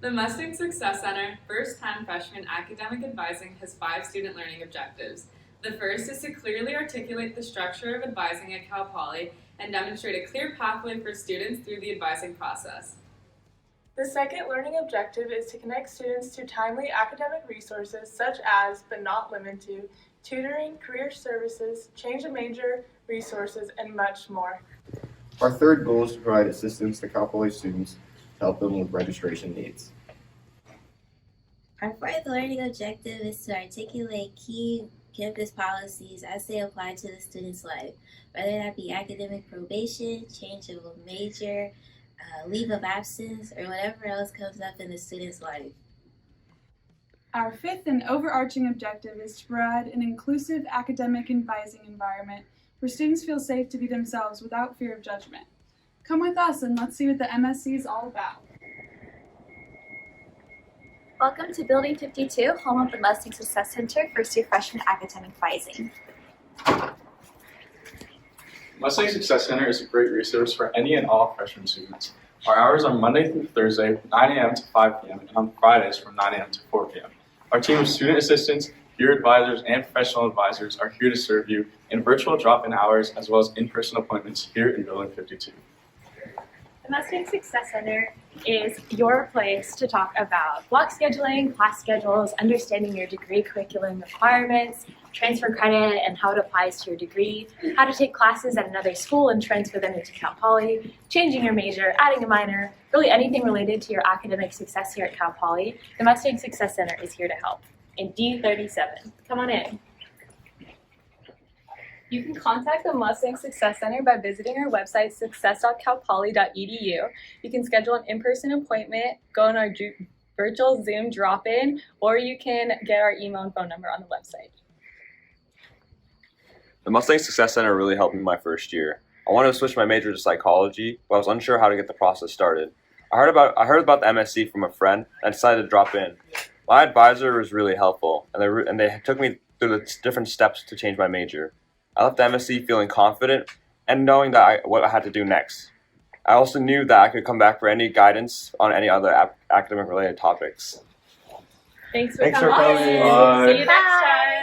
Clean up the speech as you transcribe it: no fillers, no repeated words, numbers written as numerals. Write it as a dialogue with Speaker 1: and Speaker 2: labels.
Speaker 1: The Mustang Success Center First 10 Freshman Academic Advising has 5 student learning objectives. The first is to clearly articulate the structure of advising at Cal Poly and demonstrate a clear pathway for students through the advising process.
Speaker 2: The second learning objective is to connect students to timely academic resources such as, but not limited to, tutoring, career services, change of major resources, and much more.
Speaker 3: Our third goal is to provide assistance to Cal Poly students to help them with registration needs.
Speaker 4: Our fourth learning objective is to articulate key campus policies as they apply to the student's life, whether that be academic probation, change of a major, leave of absence, or whatever else comes up in the student's life.
Speaker 5: Our fifth and overarching objective is to provide an inclusive academic advising environment where students feel safe to be themselves without fear of judgment. Come with us and let's see what the MSC is all about.
Speaker 6: Welcome to Building 52, home of the Mustang Success Center First Year Freshman Academic Advising.
Speaker 7: Mustang Success Center is a great resource for any and all freshman students. Our hours are Monday through Thursday from 9 a.m. to 5 p.m. and on Fridays from 9 a.m. to 4 p.m. Our team of student assistants, peer advisors, and professional advisors are here to serve you in virtual drop-in hours as well as in-person appointments here in Building 52.
Speaker 8: The Mustang Success Center is your place to talk about block scheduling, class schedules, understanding your degree curriculum requirements, transfer credit and how it applies to your degree, how to take classes at another school and transfer them into Cal Poly, changing your major, adding a minor, really anything related to your academic success here at Cal Poly. The Mustang Success Center is here to help. In D37, come on in. You can contact the Mustang Success Center by visiting our website, success.calpoly.edu. You can schedule an in-person appointment, go on our virtual Zoom drop-in, or you can get our email and phone number on the website.
Speaker 9: The Mustang Success Center really helped me my first year. I wanted to switch my major to psychology, but I was unsure how to get the process started. I heard about the MSc from a friend and decided to drop in. My advisor was really helpful, and they took me through the different steps to change my major. I left the MSc feeling confident and knowing what I had to do next. I also knew that I could come back for any guidance on any other academic related topics.
Speaker 8: Thanks for
Speaker 3: coming.
Speaker 8: coming. See you next time.